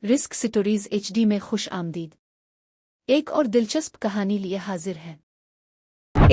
Risk stories HD में खुश आमदीद। एक और दिलचस्प कहानी लिए हाजिर है।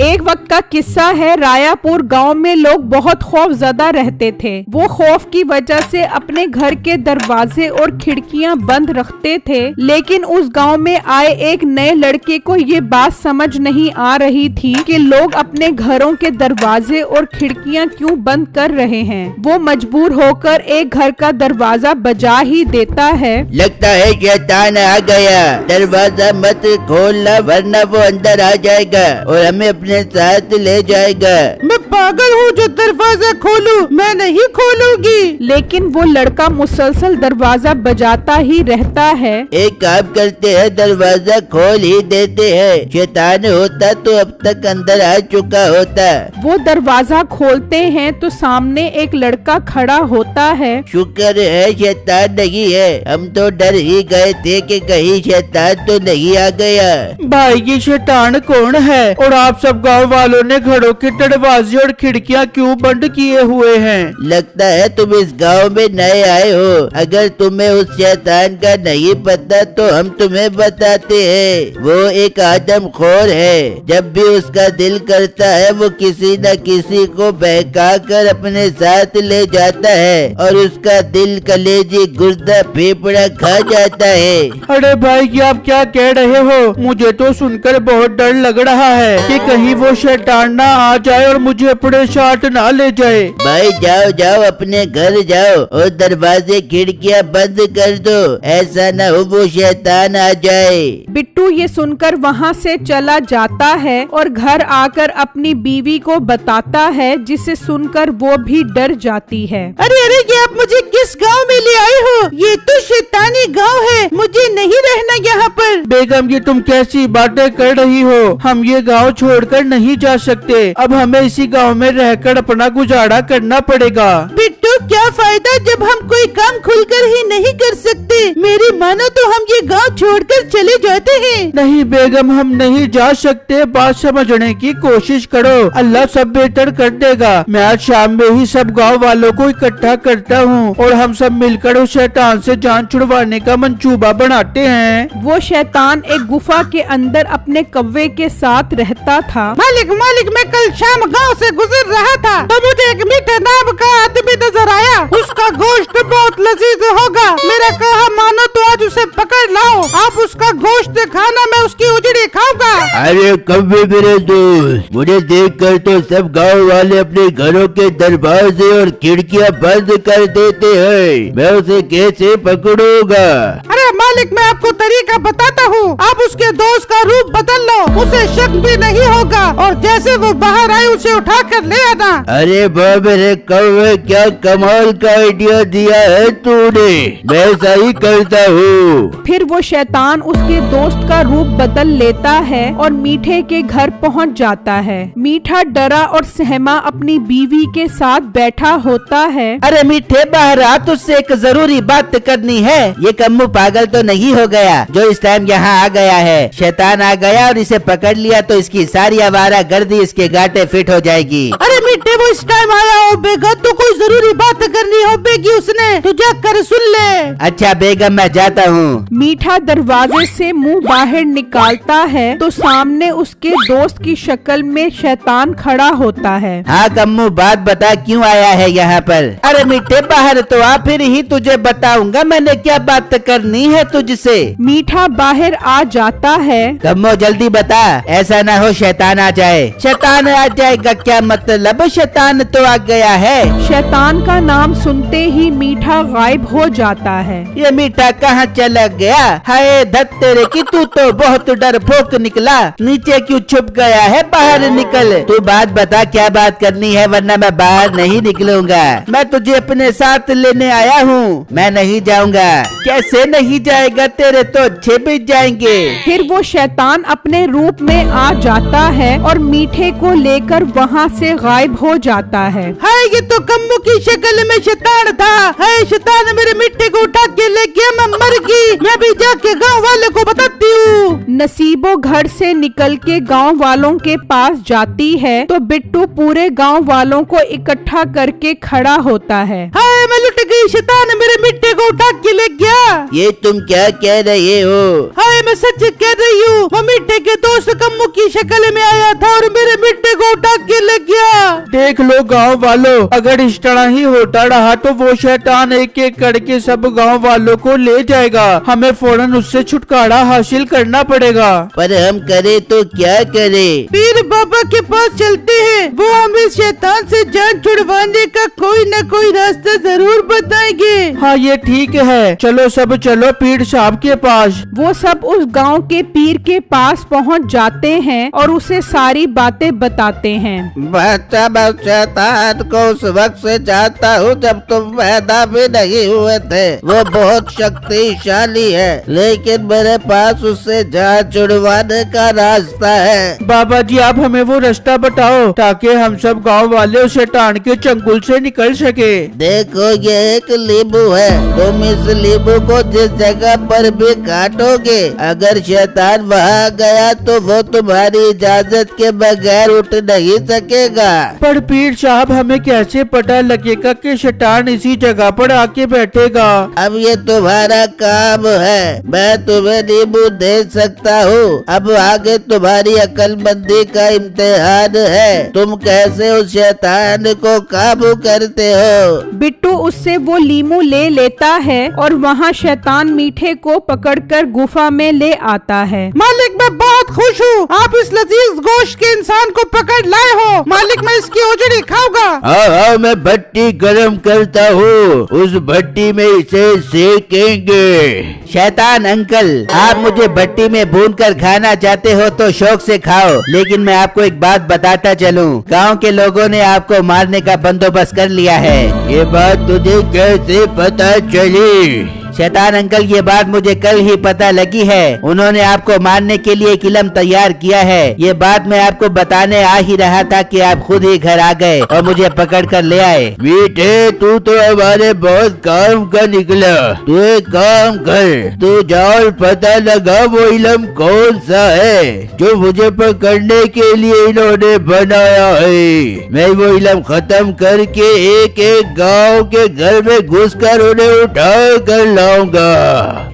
एक वक्त का किस्सा है। रायापुर गांव में लोग बहुत खौफजदा रहते थे। वो खौफ की वजह से अपने घर के दरवाजे और खिड़कियां बंद रखते थे। लेकिन उस गांव में आए एक नए लड़के को ये बात समझ नहीं आ रही थी कि लोग अपने घरों के दरवाजे और खिड़कियां क्यों बंद कर रहे हैं। वो मजबूर होकर एक घर का दरवाजा बजा ही देता है। लगता है शैतान आ गया, दरवाजा मत खोलना वरना वो अंदर आ जाएगा और हमें अपने साथ ले जाएगा। मैं पागल हूँ जो दरवाजा खोलूं, मैं नहीं खोलूंगी। लेकिन वो लड़का मुसलसल दरवाजा बजाता ही रहता है। एक काम करते हैं, दरवाजा खोल ही देते हैं। शैतान होता तो अब तक अंदर आ चुका होता। वो दरवाजा खोलते हैं तो सामने एक लड़का खड़ा होता है। शुक्र है शैतान नहीं है, हम तो डर ही गए थे कि कहीं शैतान तो नहीं आ गया। भाई ये शैतान कौन है और आप सब गांव वालों ने घरों के दरवाजे और खिड़कियां क्यों बंद किए हुए हैं? लगता है तुम इस गांव में नए आए हो। अगर तुम्हें उस शैतान का नहीं पता तो हम तुम्हें बताते हैं। वो एक आदमखोर है। जब भी उसका दिल करता है वो किसी न किसी को बहका कर अपने साथ ले जाता है और उसका दिल, कलेजी, गुर्दा, फेफड़ा खा जाता है। अरे भाई ये आप क्या कह रहे हो? मुझे तो सुनकर बहुत डर लग रहा है कि कहीं वो शैतान ना आ जाए और मुझे अपने साथ ना ले जाए। भाई जाओ जाओ, अपने घर जाओ और दरवाजे खिड़कियां बंद कर दो। ऐसा न हो वो शैतान आ जाए। बिट्टू ये सुनकर वहाँ से चला जाता है और घर आकर अपनी बीवी को बताता है, जिसे सुनकर वो भी डर जाती है। अरे अरे ये आप मुझे किस गांव में ले आए हो? ये तो शैतानी गांव है, मुझे नहीं रहना यहाँ पर। बेगम ये तुम कैसी बातें कर रही हो? हम ये गांव छोड़कर नहीं जा सकते। अब हमें इसी गांव में रहकर अपना गुजारा करना पड़ेगा। बिट्टू क्या फायदा जब हम कोई काम खुलकर ही नहीं कर सकते। मेरी मानो तो हम ये गांव छोड़कर चले जाते हैं। नहीं बेगम हम नहीं जा सकते, बात समझने की कोशिश करो। अल्लाह सब बेहतर कर देगा। मैं आज शाम में ही सब गांव वालों को इकट्ठा करता हूँ और हम सब मिलकर उस शैतान से जान छुड़वाने का मंसूबा बनाते हैं। वो शैतान एक गुफा के अंदर अपने कौवे के साथ रहता था। मालिक मैं कल शाम गांव से गुजर रहा था तो मुझे एक मीठा नाम का आदमी नजर आया। उसका गोश्त बहुत लजीज होगा। मेरा कहा मानो तो आज उसे पकड़ लाओ। आप उसका गोश्त खाना, मैं उसकी उजड़ी खाऊंगा। अरे कौवे मेरे दोस्त, मुझे देखकर तो सब गांव वाले अपने घरों के दरवाजे और खिड़कियां बंद कर देते हैं। मैं उसे कैसे पकड़ूंगा? अरे मालिक मैं आपको तरीका बताता हूँ। आप उसके दोस्त का रूप बदल लो, उसे शक भी नहीं होगा और जैसे वो बाहर आए उसे उठा कर ले आना। अरे मेरे कौवे, क्या कमाल का आइडिया दिया है तूने। मैं ऐसा ही करता हूँ। फिर वो शैतान उसके दोस्त का रूप बदल लेता है और मीठे के घर पहुँच जाता है। मीठा डरा और सहमा अपनी बीवी के साथ बैठा होता है। अरे मीठे बाहर आ, तुझसे एक जरूरी बात करनी है। ये कम्मू पागल तो नहीं हो गया जो इस टाइम यहाँ आ गया है? शैतान आ गया और इसे पकड़ लिया तो इसकी सारी आवारा गर्दी इसके गांठे फिट हो जाएगी। अरे मीठे वो इस टाइम आया हो बेगम, तो कोई जरूरी बात करनी हो बेगी उसने, तो जाकर सुन ले। अच्छा बेगम मैं जाता हूँ। मीठा दरवाजे से मुंह बाहर निकालता है तो सामने उसके दोस्त की शक्ल में शैतान खड़ा होता है। हाँ कम्मू बात बता, क्यों आया है यहाँ पर? अरे मीठे बाहर तो आ, फिर ही तुझे बताऊंगा मैंने क्या बात करनी है तुझसे। मीठा बाहर आ जाता है। कम्मू जल्दी बता, ऐसा ना हो शैतान आ जाए। शैतान आ जाएगा क्या मतलब? शैतान तो आ गया है। शैतान का नाम सुनते ही मीठा गायब हो जाता है। ये मीठा कहाँ चला गया? हाय धत तेरे की, तू तो बहुत डरपोक निकला। नीचे क्यों छुप गया है? बाहर निकल। तू बात बता, क्या बात करनी है, वरना मैं बाहर नहीं निकलूंगा। मैं तुझे अपने साथ लेने आया हूँ, मैं नहीं जाऊंगा। कैसे नहीं जाएगा? तेरे तो अच्छे भी जाएंगे। फिर वो शैतान अपने रूप में आ जाता है और मीठे को लेकर वहाँ से गायब हो जाता है। हाय ये तो कम्मू की शक्ल में शैतान था। है शैतान मेरे मिट्टी को उठा के ले गया, मैं मर गई। मैं भी जाके गाँव वाले को बताती हूँ। नसीबो घर से निकल के गाँव वालों के पास जाती है तो बिट्टू पूरे गाँव वालों को इकट्ठा करके खड़ा होता है। हाय मैं लुट गई, शैतान मेरे मिट्टी को उठा के ले गया। ये तुम क्या कह रहे हो? हाय मैं सच कह रही हूँ, वो मिट्टी के दोस्त कम्मू की शक्ल में आया था और मेरे मिट्टी को उठा के ले गया। देख लो गांव वालों, अगर इस तरह ही होता रहा तो वो शैतान एक एक करके सब गांव वालों को ले जाएगा। हमें फौरन उससे छुटकारा हासिल करना पड़ेगा। पर हम करे तो क्या करे? पीर बाबा के पास चलते हैं, वो हमें शैतान से जान छुड़वाने का कोई न कोई रास्ता जरूर बताएंगे। हाँ ये ठीक है, चलो सब चलो पीर साहब के पास। वो सब उस गांव के पीर के पास पहुंच जाते हैं और उसे सारी बातें बताते हैं। बच्चा मैं शैतान को उस वक्त से जानता हूँ जब तुम पैदा भी नहीं हुए थे। वो बहुत शक्तिशाली है, लेकिन मेरे पास उससे जान छुड़वाने का रास्ता है। बाबा जी आप हमें वो रास्ता बताओ ताकि हम सब गांव वाले उस शैतान के चंगुल से निकल सके। देखो ये एक नींबू है, तुम इस नींबू को जिस जगह पर भी काटोगे, अगर शैतान वहाँ गया तो वो तुम्हारी इजाजत के बगैर उठ नहीं सकेगा। पर पीर साहब हमें कैसे पता लगेगा कि शैतान इसी जगह पर आके बैठेगा? अब ये तुम्हारा काम है, मैं तुम्हें नींबू दे सकता हूँ। अब आगे तुम्हारी अक्लमंदी का इम्तिहान है, तुम कैसे उस शैतान को काबू करते हो। बिट्टू उससे वो लीमू ले लेता है और वहाँ शैतान मीठे को पकड़कर गुफा में ले आता है। मालिक मैं बहुत खुश हूँ, आप इस लजीज गोश्त के इंसान को पकड़ लाए हो। मालिक मैं इसकी ओजड़ी खाऊंगा। हाँ मैं भट्टी गरम करता हूँ, उस भट्टी में इसे सेकेंगे। शैतान अंकल, आप मुझे भट्टी में भूनकर खाना चाहते हो तो शौक से खाओ, लेकिन मैं आपको एक बात बताता चलूं, गांव के लोगों ने आपको मारने का बंदोबस्त कर लिया है। ये बात तुझे कैसे पता चली? शैतान अंकल ये बात मुझे कल ही पता लगी है, उन्होंने आपको मारने के लिए एक इलम तैयार किया है। ये बात मैं आपको बताने आ ही रहा था कि आप खुद ही घर आ गए और मुझे पकड़ कर ले आए। मीठे तू तो हमारे बहुत काम का निकला, तू एक काम कर, तू जा और पता लगा वो इलम कौन सा है जो मुझे पकड़ने के लिए इन्होंने बनाया है। मैं वो इलम खत्म करके एक एक गाँव के घर में घुस कर उन्हें उठा कर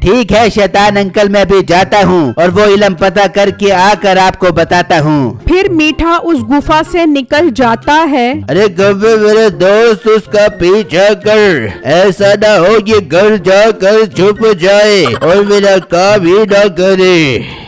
ठीक है शैतान अंकल, मैं भी जाता हूँ और वो इलम पता करके आकर आपको बताता हूँ। फिर मीठा उस गुफा से निकल जाता है। अरे कभी मेरे दोस्त उसका पीछा कर, ऐसा ना हो ये घर जाकर छुप जाए और मेरा काम ही ना करे।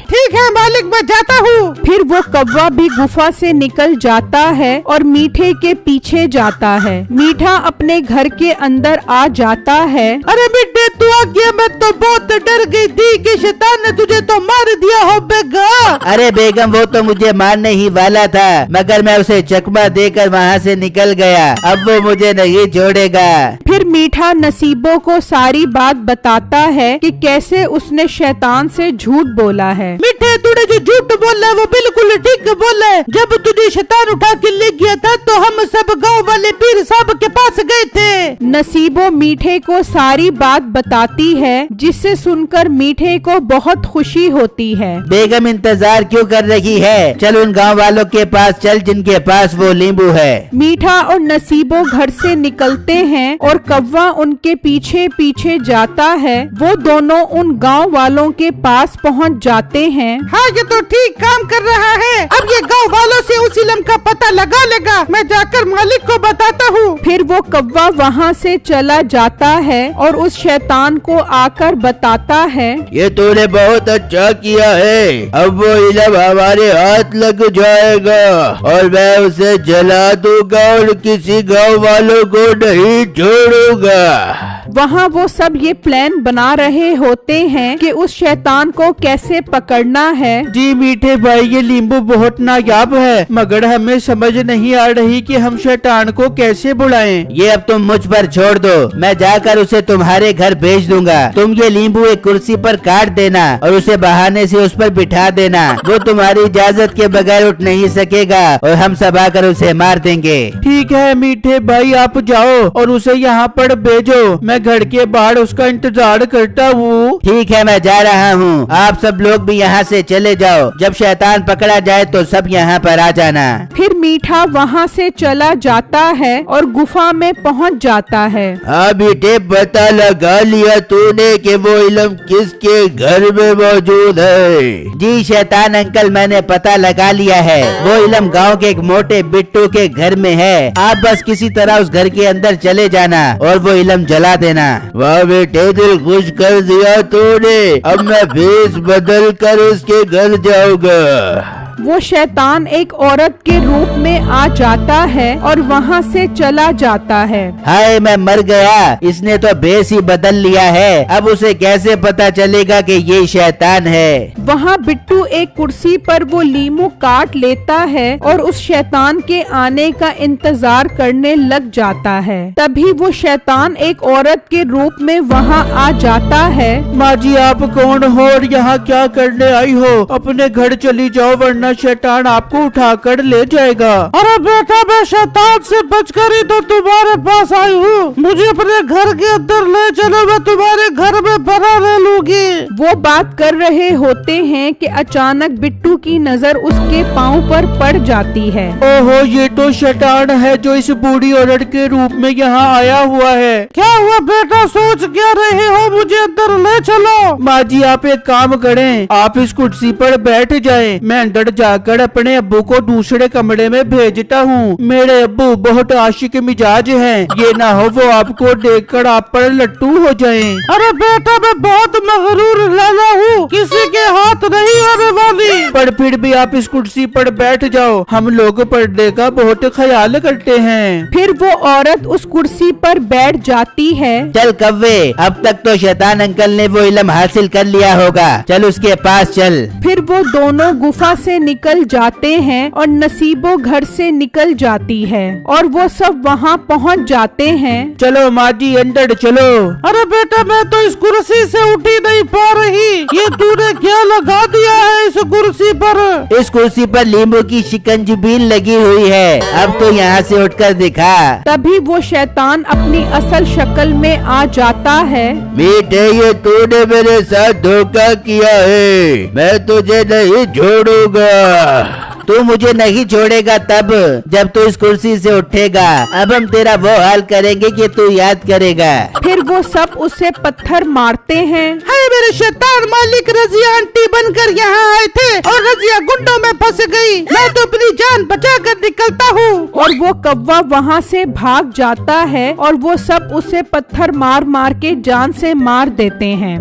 ठीक है मालिक मैं जाता हूँ। फिर वो कौवा भी गुफा से निकल जाता है और मीठे के पीछे जाता है। मीठा अपने घर के अंदर आ जाता है। अरे बेटे तू आ गया, मैं तो बहुत डर गई थी कि शैतान ने तुझे तो मार दिया हो बेगा। अरे बेगम वो तो मुझे मारने ही वाला था, मगर मैं उसे चकमा देकर वहाँ से निकल गया, अब वो मुझे नहीं छोड़ेगा। फिर मीठा नसीबों को सारी बात बताता है कि कैसे उसने शैतान से झूठ बोला है। मीठे तूने जो झूठ बोला है वो बिल्कुल ठीक बोला है। जब तुझे शैतान उठा के ले गया था तो हम सब गांव वाले पीर साहब के पास गए थे। नसीबो मीठे को सारी बात बताती है, जिससे सुनकर मीठे को बहुत खुशी होती है। बेगम इंतजार क्यों कर रही है, चल उन गांव वालों के पास चल जिनके पास वो नींबू है। मीठा और नसीबो घर से निकलते हैं और कौवा उनके पीछे पीछे जाता है। वो दोनों उन गांव वालों के पास पहुंच जाते हैं। हाँ ये तो ठीक काम कर रहा है, अब ये गांव वालों से उस इलम का पता लगा लेगा। मैं जाकर मालिक को बताता हूँ। फिर वो कौवा वहाँ से चला जाता है और उस शैतान को आकर बताता है, ये तूने बहुत अच्छा किया है, अब वो इलम हमारे हाथ लग जाएगा और मैं उसे जला दूंगा और किसी गांव वालों को नहीं छोड़ूंगा। वहाँ वो सब ये प्लान बना रहे होते हैं कि उस शैतान को कैसे पकड़ना कहना है, जी मीठे भाई, ये नींबू बहुत नायाब है, मगर हमें समझ नहीं आ रही कि हम शैतान को कैसे बुलाएं। ये अब तुम मुझ पर छोड़ दो, मैं जाकर उसे तुम्हारे घर भेज दूंगा। तुम ये नींबू एक कुर्सी पर काट देना और उसे बहाने से उस पर बिठा देना। वो तुम्हारी इजाजत के बगैर उठ नहीं सकेगा और हम सब आकर उसे मार देंगे। ठीक है मीठे भाई, आप जाओ और उसे यहाँ पर भेजो, मैं घर के बाहर उसका इंतजार करता हूँ। ठीक है, मैं जा रहा हूँ। आप सब लोग भी यहाँ से चले जाओ। जब शैतान पकड़ा जाए तो सब यहाँ पर आ जाना। फिर मीठा वहाँ से चला जाता है और गुफा में पहुँच जाता है। हाँ बेटे, पता लगा लिया तूने कि वो इल्म किसके घर में मौजूद है? जी शैतान अंकल, मैंने पता लगा लिया है। वो इल्म गांव के एक मोटे बिट्टू के घर में है। आप बस किसी तरह उस घर के अंदर चले जाना और वो इल्म जला देना। वाह बेटे, दिल खुश कर दिया तूने। अब मैं भेष बदल कर उसके घर जाऊंगा। वो शैतान एक औरत के रूप में आ जाता है और वहाँ से चला जाता है। हाय, मैं मर गया। इसने तो भेष ही बदल लिया है। अब उसे कैसे पता चलेगा कि ये शैतान है? वहाँ बिट्टू एक कुर्सी पर वो लीमू काट लेता है और उस शैतान के आने का इंतजार करने लग जाता है। तभी वो शैतान एक औरत के रूप में वहाँ आ जाता है। माँ जी, आप कौन हो और यहाँ क्या करने आई हो? अपने घर चली जाओ वरना शैतान आपको उठाकर ले जाएगा। अरे बेटा, मैं शैतान से बचकर ही तो तुम्हारे पास आई हूँ। मुझे अपने घर के अंदर ले चलो, मैं तुम्हारे घर में बना ले लूंगी। वो बात कर रहे होते हैं कि अचानक बिट्टू की नजर उसके पाँव पर पड़ जाती है। ओहो, ये तो शैतान है जो इस बूढ़ी औरत के रूप में यहाँ आया हुआ है। क्या हुआ बेटा, सोच क्या रहे हो? मुझे अंदर ले चलो। माँ जी, आप एक काम करें, आप इस कुर्सी पर बैठ जाएं, मैं अंदर जाकर अपने अब्बू को दूसरे कमरे में भेजता हूँ। मेरे अब्बू बहुत आशिक मिजाज हैं, ये ना हो वो आपको देखकर आप पर लट्टू हो जाएं। अरे बेटा, मैं बहुत मगरूर लाला हूँ, किसी के हाथ नहीं आने वाली। पर फिर भी आप इस कुर्सी पर बैठ जाओ, हम लोग पर्दे का बहुत ख्याल करते हैं। फिर वो औरत उस कुर्सी पर बैठ जाती है। चल कव्वे, अब तक तो शैतान अंकल ने वो इल्म हासिल कर लिया होगा। चल उसके पास चल। फिर वो दोनों गुफा से निकल जाते हैं और नसीबो घर से निकल जाती है और वो सब वहाँ पहुँच जाते हैं। चलो माँ जी, अंदर चलो। अरे बेटा, मैं तो इस कुर्सी से उठ ही नहीं पा रही। ये तूने क्या लगा दिया है इस कुर्सी पर? इस कुर्सी पर नींबू की शिकंजी लगी हुई है। अब तो यहाँ से उठकर दिखा। तभी वो शैतान अपनी असल शक्ल में आ जाता है। बेटे, ये तूने मेरे साथ धोखा किया है, मैं तुझे नहीं छोड़ूंगा। तू मुझे नहीं छोड़ेगा तब जब तू इस कुर्सी से उठेगा। अब हम तेरा वो हाल करेंगे कि तू याद करेगा। फिर वो सब उसे पत्थर मारते हैं। हाय, मेरे शैतान मालिक रजिया आंटी बनकर यहाँ आए थे और रजिया गुंडों में फंस गई। मैं तो अपनी जान बचाकर निकलता हूँ। और वो कौवा वहाँ से भाग जाता है और वो सब उसे पत्थर मार मार के जान से मार देते हैं।